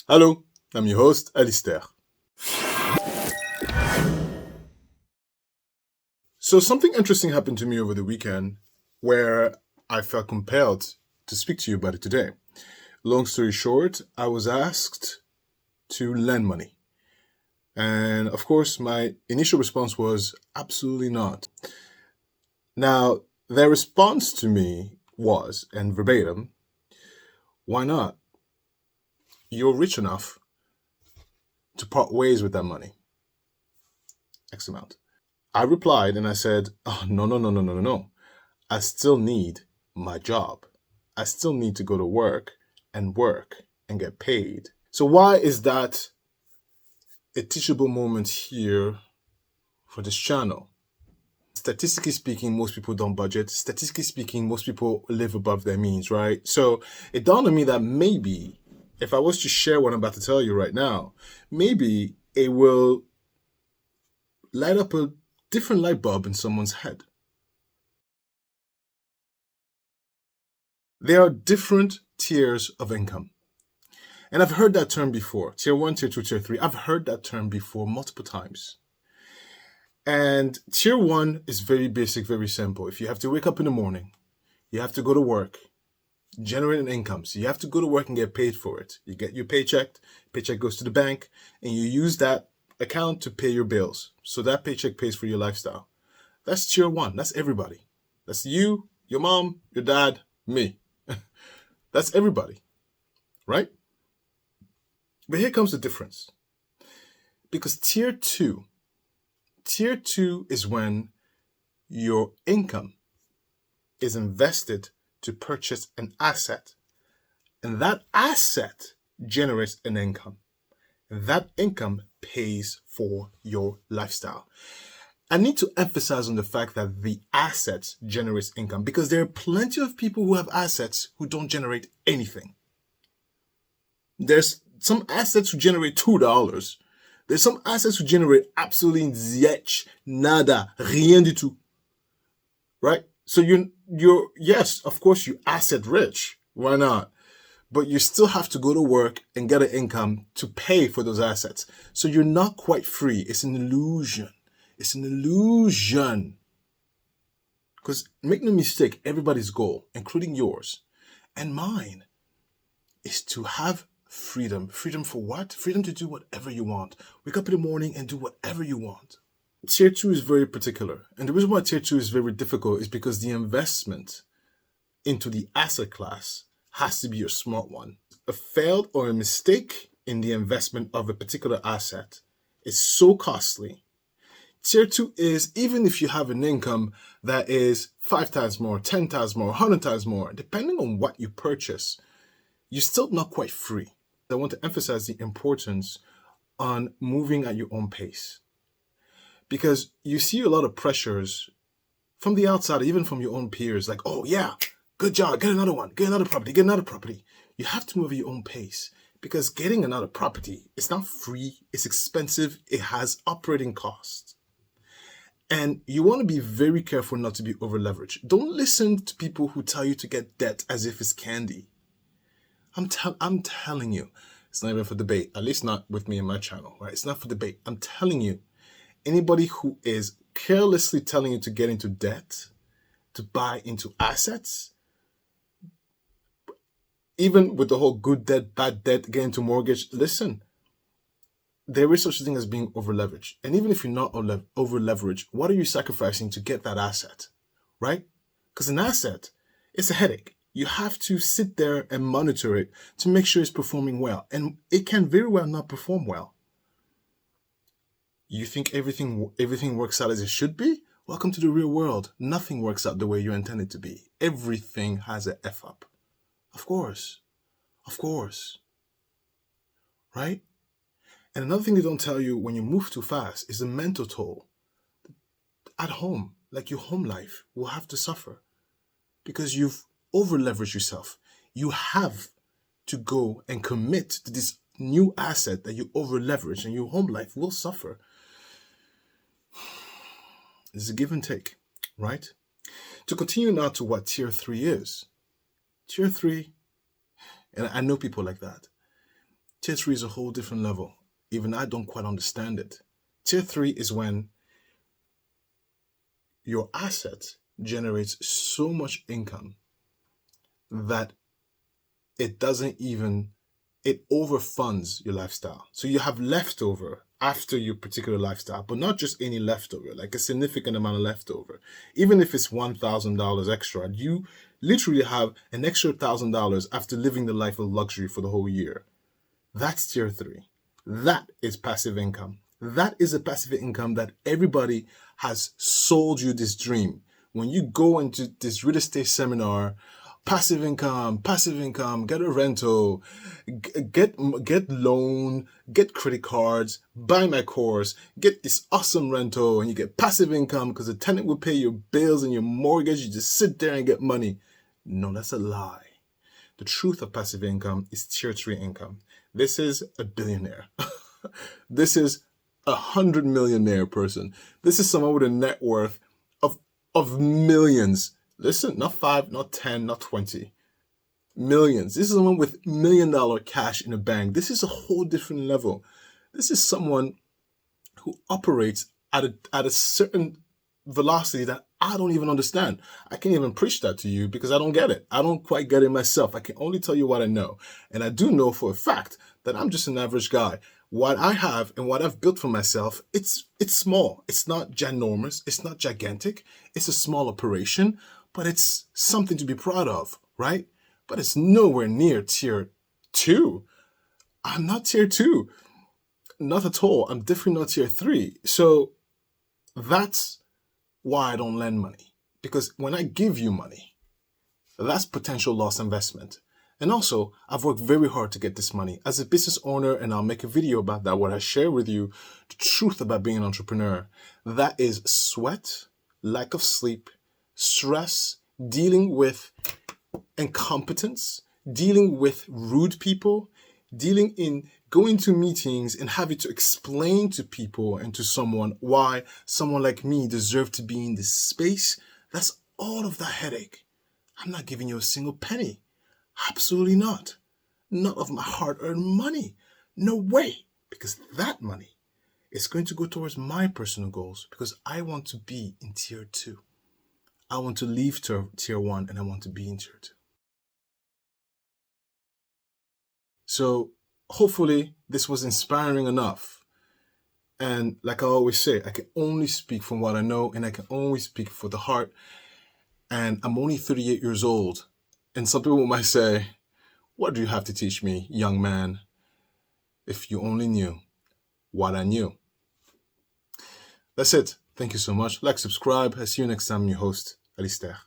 Hello, I'm your host, Alistair. So, something interesting happened to me over the weekend where I felt compelled to speak to you about it today. Long story short, I was asked to lend money. And of course, my initial response was absolutely not. Now, their response to me was, and verbatim, why not? You're rich enough to part ways with that money. X amount. I replied and I said, oh, no, no, no, no, no, no, no. I still need my job. I still need to go to work and get paid. So why is that a teachable moment here for this channel? Statistically speaking, most people don't budget. Statistically speaking, most people live above their means, right? So it dawned on me that maybe if I was to share what I'm about to tell you right now, maybe it will light up a different light bulb in someone's head. There are different tiers of income. And I've heard that term before. Tier 1, tier 2, tier 3. I've heard that term before multiple times. And tier 1 is very basic, very simple. If you have to wake up in the morning, you have to go to work, generate an income. So you have to go to work and get paid for it. You get your paycheck goes to the bank, and you use that account to pay your bills. So that paycheck pays for your lifestyle. That's tier 1. That's everybody. That's you, your mom, your dad, me. That's everybody, right? But here comes the difference. Because tier 2 is when your income is invested to purchase an asset. And that asset generates an income. And that income pays for your lifestyle. I need to emphasize on the fact that the assets generates income because there are plenty of people who have assets who don't generate anything. There's some assets who generate $2. There's some assets who generate absolutely zilch, nada, rien du tout. Right? So you're yes, of course you're asset rich. Why not? But you still have to go to work and get an income to pay for those assets. So you're not quite free. It's an illusion. It's an illusion. Because make no mistake, everybody's goal, including yours and mine, is to have freedom. Freedom for what? Freedom to do whatever you want. Wake up in the morning and do whatever you want. Tier 2 is very particular. And the reason why tier 2 is very difficult is because the investment into the asset class has to be a smart one. A failed or a mistake in the investment of a particular asset is so costly. Tier 2 is, even if you have an income that is 5 times more, 10 times more, 100 times more, depending on what you purchase, you're still not quite free. I want to emphasize the importance on moving at your own pace. Because you see a lot of pressures from the outside, even from your own peers, like, oh yeah, good job, get another one, get another property, get another property. You have to move at your own pace because getting another property is not free, it's expensive, it has operating costs. And you want to be very careful not to be over leveraged. Don't listen to people who tell you to get debt as if it's candy. I'm telling you, it's not even for debate, at least not with me and my channel, right? It's not for debate. I'm telling you, anybody who is carelessly telling you to get into debt, to buy into assets, even with the whole good debt, bad debt, get into mortgage, listen, there is such a thing as being over leveraged. And even if you're not over leveraged, what are you sacrificing to get that asset, right? Because an asset, it's a headache. You have to sit there and monitor it to make sure it's performing well. And it can very well not perform well. You think everything works out as it should be? Welcome to the real world. Nothing works out the way you intend it to be. Everything has an F up. Of course. Of course. Right? And another thing they don't tell you when you move too fast is the mental toll. At home, like your home life, will have to suffer because you've over-leveraged yourself. You have to go and commit to this new asset that you over-leverage, and your home life will suffer. It's a give and take, right? To continue now to what tier 3 is. Tier 3, and I know people like that. Tier 3 is a whole different level. Even I don't quite understand it. Tier 3 is when your asset generates so much income that it overfunds your lifestyle. So you have leftover after your particular lifestyle, but not just any leftover, like a significant amount of leftover. Even if it's $1,000 extra, you literally have an extra $1,000 after living the life of luxury for the whole year. That's tier 3. That is passive income. That is a passive income that everybody has sold you this dream. When you go into this real estate seminar, passive income, get a rental, get loan, get credit cards, buy my course, get this awesome rental, and you get passive income because the tenant will pay your bills and your mortgage. You just sit there and get money. No, that's a lie. The truth of passive income is tier 3 income. This is a billionaire. This is 100 millionaire person. This is someone with a net worth of millions. Listen, not 5, not 10, not 20. Millions. This is someone with $1 million cash in the bank. This is a whole different level. This is someone who operates at a certain velocity that I don't even understand. I can't even preach that to you because I don't get it. I don't quite get it myself. I can only tell you what I know. And I do know for a fact that I'm just an average guy. What I have and what I've built for myself, it's small. It's not ginormous. It's not gigantic. It's a small operation, but it's something to be proud of, right? But it's nowhere near tier 2. I'm not tier 2. Not at all. I'm definitely not tier 3. So that's why I don't lend money. Because when I give you money, that's potential loss investment. And also, I've worked very hard to get this money. As a business owner, and I'll make a video about that, where I share with you the truth about being an entrepreneur. That is sweat, lack of sleep, stress, dealing with incompetence, dealing with rude people, going to meetings and having to explain to people and to someone why someone like me deserved to be in this space. That's all of that headache. I'm not giving you a single penny. Absolutely not. Not of my hard-earned money. No way. Because that money is going to go towards my personal goals because I want to be in tier 2. I want to leave tier 1 and I want to be in tier 2. So hopefully this was inspiring enough. And like I always say, I can only speak from what I know and I can only speak for the heart. And I'm only 38 years old. And some people might say, what do you have to teach me, young man? If you only knew what I knew. That's it. Thank you so much. Like, subscribe. I'll see you next time. I'm your host, Alistair.